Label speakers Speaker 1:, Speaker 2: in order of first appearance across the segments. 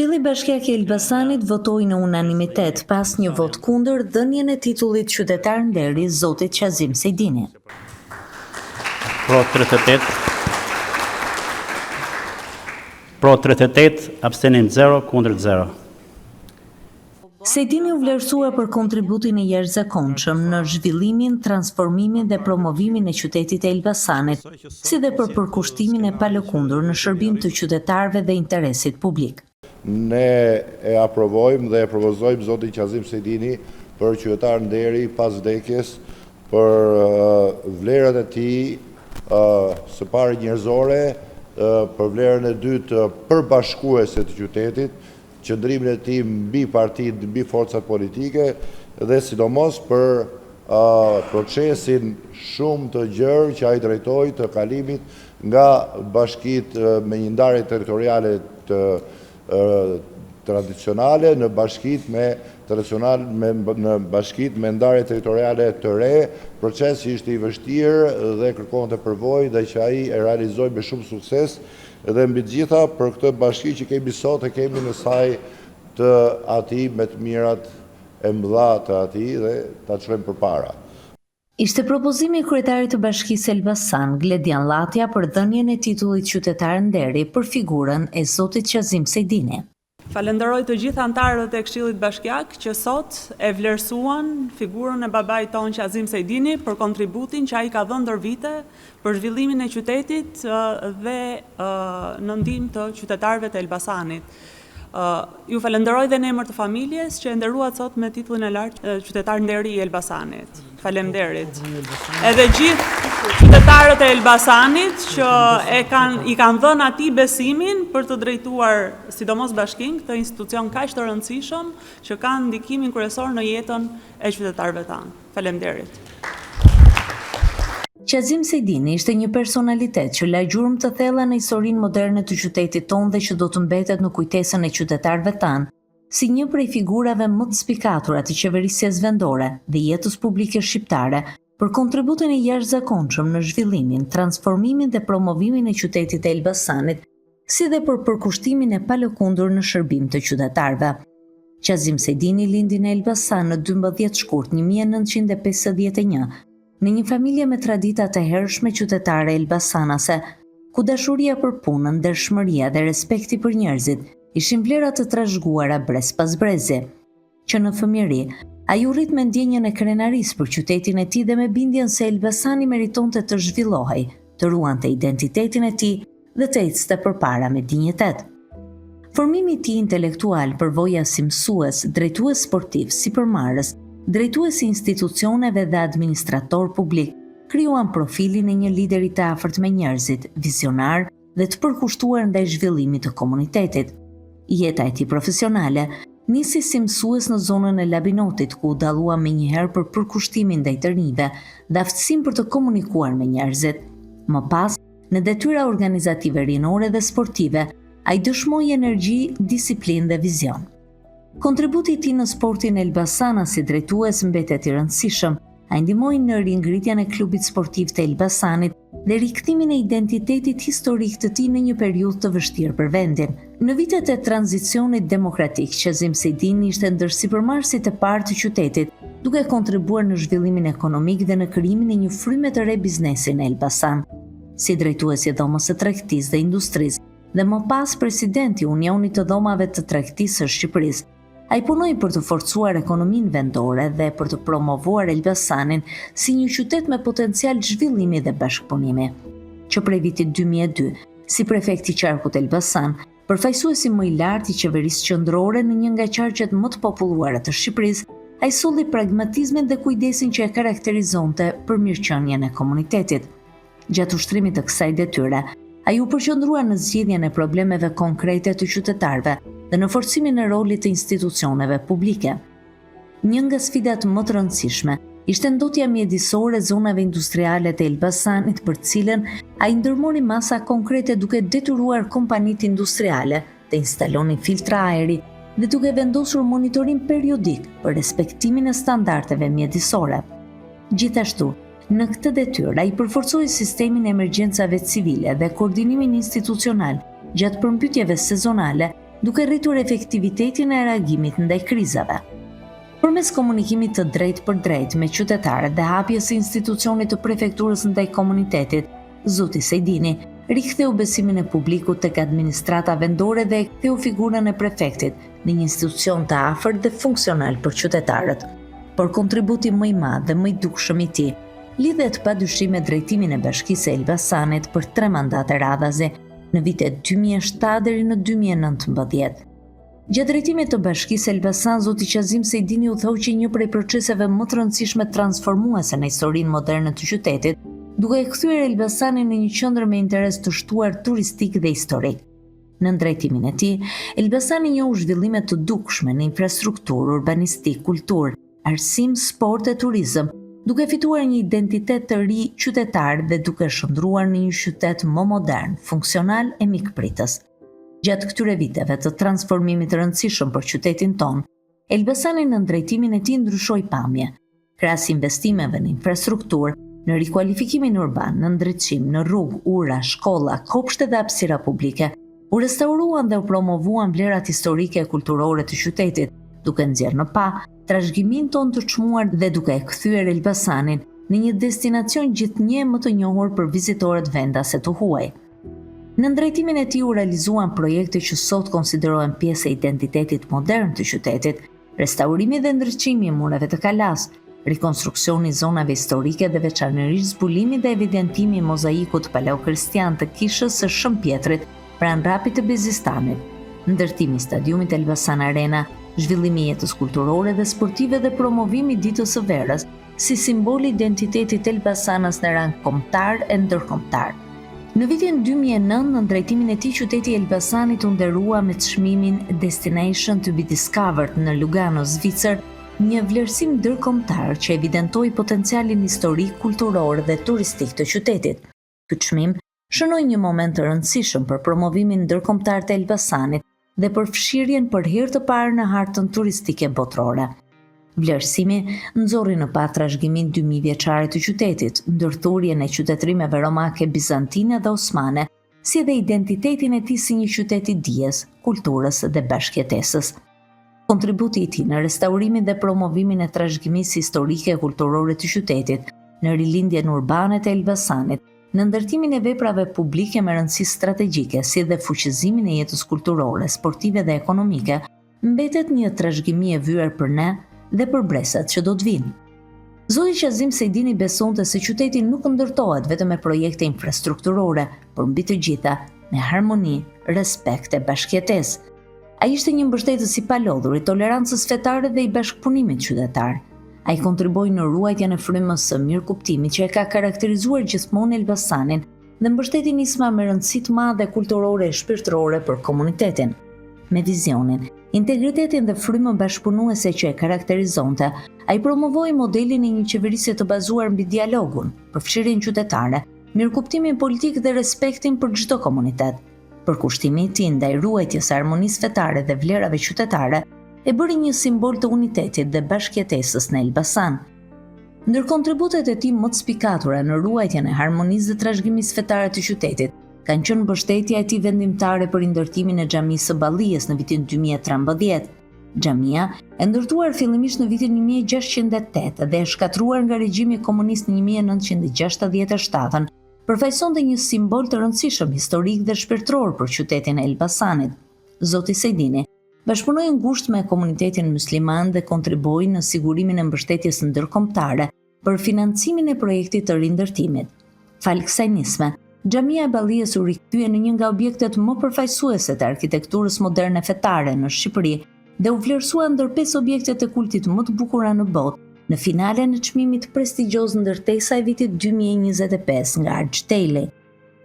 Speaker 1: Këshilli Bashkiak i Elbasanit votoi në unanimitet pas një vot kundër dhënien e titullit qytetar nderi zotit Qazim Sejdini.
Speaker 2: Pro 38, abstenim 0, kundër 0.
Speaker 1: Sejdini u vlerësua për kontributin e jashtëzakonshëm në zhvillimin, transformimin dhe promovimin e qytetit e Elbasanit, si dhe për përkushtimin e palëkundur në shërbim të qytetarëve dhe interesit publik.
Speaker 3: Ne e aprovojmë dhe e propozojmë zotin Qazim Sejdini për qytetar nderi pas vdekjes, për vlerët e tij së pari njerëzore, për vlerën e dytë përbashkuese të qytetit, qëndrimin e tij mbi partitë, mbi forcat politike dhe sidomos për procesin shumë të gjerë që ai drejtoi të kalimit nga bashkitë me një ndarje territoriale të tradicionale në bashkitë me ndarje territoriale të re, proces që ishte i vështirë dhe kërkonte përvojë dhe që ai e realizoi me shumë sukses. Dhe mbi të gjitha për këtë bashki që kemi sot e kemi në saj të ati me të mirat e mëdha të ati dhe ta çojmë përpara.
Speaker 1: Ishte propozimi i kryetarit të Bashkisë Elbasan, Gledian Llatja, për dhënien e titullit qytetar nderi për figurën e zotit Qazim Sejdini.
Speaker 4: Falenderoj të gjithë anëtarët e Këshillit Bashkiak që sot e vlerësuan figurën e babait ton Qazim Sejdini për kontributin që ai ka dhënë ndër vite për zhvillimin e qytetit dhe në ndihmë të qytetarëve të Elbasanit. Ju falenderoj dhe në emër të familjes që e nderuat sot me titullin e lartë qytetar nderi i Elbasanit. Faleminderit. Edhe gjithë qytetarët e Elbasanit që i kanë dhënë atij besimin për të drejtuar sidomos bashkinë, këtë institucion kaq të rëndësishëm që kanë ndikimin kryesor në jetën e qytetarëve tanë. Faleminderit.
Speaker 1: Qazim Sejdini ishte një personalitet që la gjurmë të thella në historinë moderne të qytetit tonë dhe që do të mbetet në kujtesën e qytetarëve tanë, si një prej figurave më të spikatura të qeverisjes vendore dhe jetës publike shqiptare për kontributin e jashtëzakonshëm në zhvillimin, transformimin dhe promovimin e qytetit e Elbasanit, si dhe për përkushtimin e palëkundur në shërbim të qytetarëve. Qazim Sejdini lindi në Elbasan në 12 shkurt 1951, në një familje me tradita të hershme qytetare elbasanase, ku dashuria për punën, ndershmëria dhe respekti për njerëzit ishin vlera të trashëguara brez pas brezi. Që në fëmijëri, ai u rrit me ndjenjën e krenarisë për qytetin e tij dhe me bindjen se Elbasani meritonte të zhvillohej, të ruante identitetin e tij dhe të ecte përpara me dinjitet. Formimi i tij intelektual, përvoja si mësues, drejtues sportiv, si përmarrës, drejtuesi institucioneve dhe administrator publik, krijuan profilin e një lideri të afërt me njerëzit, vizionar dhe të përkushtuar ndaj zhvillimit të komunitetit. Jeta e tij profesionale nisi si mësues në zonën e Labinotit, ku u dallua menjëherë për përkushtimin ndaj të rinjve dhe aftësinë për të komunikuar me njerëzit. Më pas, në detyra organizative rinore dhe sportive, ai dëshmoi energji, disiplinë dhe vizion. Kontributi i tij në sportin elbasan si drejtues mbetet i rëndësishëm. Ai ndihmoi në ringritjen e klubit sportiv të Elbasanit dhe rikthimin e identitetit historik të tij në një periudhë të vështirë për vendin. Në vitet e tranzicionit demokratik, Qazim Sejdini ishte ndër sipërmarrësit e parë të qytetit, duke kontribuar në zhvillimin ekonomik dhe në krijimin e një fryme të re biznesi në Elbasan. Si drejtuesi i dhomës së tregtisë dhe industrisë dhe më pas presidenti i Unionit të dhomave të tregtisë së Shqipërisë, ai punoi për të forcuar ekonominë vendore dhe për të promovuar Elbasanin si një qytet me potencial zhvillimi dhe bashkëpunimi. Që prej vitit 2002, si prefekt i qarkut Elbasan, përfaqësuesi më i lartë i qeverisë qendrore në një nga qarqet më të populluara të Shqipërisë, ai solli pragmatizmin dhe kujdesin që e karakterizonte për mirëqenien e komunitetit. Gjatë ushtrimit të kësaj detyre, ai u përqendrua në zgjidhjen e problemeve konkrete të qytetarëve dhe në forcimin e rolit të institucioneve publike. Një nga sfidat më të rëndësishme ishte ndotja mjedisore e zonave industriale të Elbasanit, për cilën ai ndërmori masa konkrete duke detyruar kompanitë industriale të instalonin filtra ajri dhe duke vendosur monitorim periodik për respektimin e standardeve mjedisore. Gjithashtu, në këtë detyrë, ai përforcoi sistemin e emergjencave civile dhe koordinimin institucional gjatë përmbytjeve sezonale duke rritur efektivitetin e reagimit ndaj krizave. Përmes komunikimit të drejtë për drejtë me qytetarët dhe hapjes së institucionit të prefekturës ndaj komunitetit, zoti Sejdini riktheu besimin e publikut tek administrata vendore dhe ktheu figurën e prefektit në një institucion të afërt dhe funksional për qytetarët. Por kontributi më i madh dhe më i dukshëm i tij lidhet padyshim me drejtimin e Bashkisë së Elbasanit për 3 mandate radhazi në vitet 2007 deri në 2019. Gjatë drejtimit të Bashkisë së Elbasan, zoti Qazim Sejdini u thoqi një prej proceseve më të rëndësishme transformuese në historinë moderne të qytetit, duke e kthyer Elbasanin në një qendër me interes të shtuar turistik dhe historik. Në drejtimin e tij, Elbasani njohu zhvillime të dukshme në infrastrukturë, urbanistik, kulturë, arsim, sport e turizëm, duke fituar një identitet të ri qytetar dhe duke shndruar në një qytet më modern, funksional e mikpritës. Gjatë këtyre viteve të transformimit të rëndësishëm për qytetin ton, Elbasani në drejtimin e tij ndryshoi pamje. Krahas investimeve në infrastrukturë, në rikualifikimin urban, në ndriçim, në rrugë, ura, shkolla, kopshte dhe hapësira publike, u restauruan dhe u promovuan vlerat historike e kulturore të qytetit, duke nxjerrë në pa trashëgimin ton të çmuar dhe duke e kthyer Elbasanin në një destinacion gjithnjë më të njohur për vizitorët vendase të huaj. Në drejtimin e tij u realizuan projekte që sot konsiderohen pjesë e identitetit modern të qytetit, restaurimi dhe ndriçimi i mureve të kalas, rikonstruksioni i zonave historike dhe veçanërisht zbulimi dhe evidentimi i mozaikut paleo-kristian të kishës së Shëmpjetrit pranë rapit të Bezistanit, ndërtimi i stadiumit Elbasan Arena, zhvillimi i jetës kulturore dhe sportive dhe promovimi i ditës së verës si simbol i identitetit Elbasanës në rang kombëtar e ndërkombëtar. Në vitin 2009, në drejtimin e tij, qyteti i Elbasanit u nderua me çmimin Destination to be Discovered në Lugano, Zvicër, një vlerësim ndërkombëtar që evidentoi potencialin historik, kulturor dhe turistik të qytetit. Ky çmim shënoi një moment të rëndësishëm për promovimin ndërkombëtar të Elbasanit dhe për fshirjen për herë të parë në hartën turistike botërore. Vlerësimi nxorri në pa trashëgimin 2000 vjeçare të qytetit, ndërthurjen e qytetërimeve romake, bizantine dhe osmane, si dhe identitetin e tij si një qytet i dijes, kulturës dhe bashkëjetesës. Kontributi i tij në restaurimin dhe promovimin e trashëgimisë historike e kulturore të qytetit, në rilindjen urbane të Elbasanit, në ndërtimin e veprave publike me rëndësi strategjike, si dhe fuqizimin e jetës kulturore, sportive dhe ekonomike, mbetet një trashëgimi e vyer për ne dhe për bresat që do të vinë. Zoti Qazim Sejdini besonte se qyteti nuk ndërtohet vetëm me projekte infrastrukturore, por mbi të gjitha me harmoni, respekt e bashkëjetesë. Ai ishte një mbështetës i palodhur i tolerancës fetare dhe i bashkëpunimit qytetar. Ai kontriboi në ruajtjen e frymës së mirëkuptimit që e ka karakterizuar gjithmonë Elbasanin dhe mbështeti nisma me rëndësi të madhe kulturore e shpirtërore për komunitetin. Me vizionin, integritetin dhe frymën bashkëpunuese që e karakterizonte, ai promovoi modelin e një qeverisje të bazuar mbi dialogun, përfshirjen qytetare, mirëkuptimin politik dhe respektin për çdo komunitet. Përkushtimi i tij ndaj ruajtjes së harmonisë fetare dhe vlerave qytetare e bëri një simbol të unitetit dhe bashkëjetesës në Elbasan. Ndër kontributet e tij më të spikatura në ruajtjen e harmonisë dhe trashëgimisë fetare të qytetit kanë qenë mbështetja e tij vendimtare për ndërtimin e xhamisë së Ballijes në vitin 2013. Xhamia e ndërtuar fillimisht në vitin 1608 dhe e shkatruar nga regjimi komunist në 1967, përfaqësonte një simbol të rëndësishëm historik dhe shpirtëror për qytetin e Elbasanit. Zoti Sejdini bashkëpunoi ngushtë me komunitetin musliman dhe kontribui në sigurimin e mbështetjes ndërkombëtare për financimin e projektit të rindërtimit. Fal kësaj nisme, Xhamia e Ballijes u rikthye në një nga objektet më përfaqësuese të arkitekturës moderne fetare në Shqipëri dhe u vlerësua ndër 5 objektet e kultit më të bukura në botë në finalen e çmimit prestigjioz ndërtesa e vitit 2025 nga Arghteli.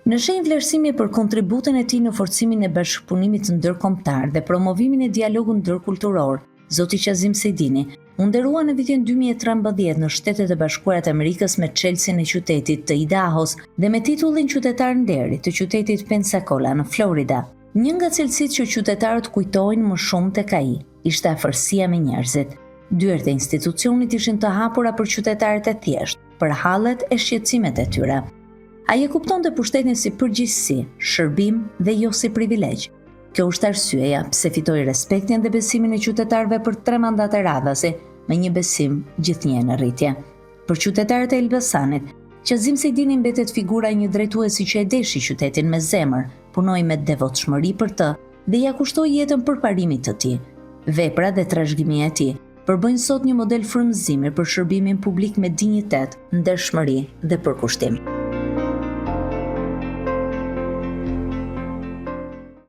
Speaker 1: Në shenjë vlerësimi për kontributin e tij në forcimin e bashkëpunimit ndërkombëtar dhe promovimin e dialogut ndërkulturor, zoti Qazim Sejdini u nderua në vitin 2013 në Shtetet e Bashkuara të Amerikës me çelësin e qytetit të Idahos dhe me titullin qytetar nderi të qytetit Pensacola në Florida. Një nga cilësitë që qytetarët kujtojnë më shumë tek ai ishte afërsia me njerëzit. Dyert e institucionit ishin të hapura për qytetarët e thjeshtë, për hallet e shqetësimet e tyre. Ai e kuptonte pushtetin si përgjegjësi, shërbim dhe jo si privilegj. Kjo është arsyeja pse fitoi respektin dhe besimin e qytetarëve për 3 mandate radhasi, me një besim gjithnjë në rritje. Për qytetarët e Elbasanit, Qazim Sejdini mbetet figura e një drejtuesi që e deshi qytetin me zemër, punoi me devotshmëri për të dhe ja kushtoi jetën përparimit të tij. Vepra dhe trashëgimia e tij përbëjnë sot një model frymëzimi për shërbimin publik me dinjitet, ndershmëri dhe përkushtim.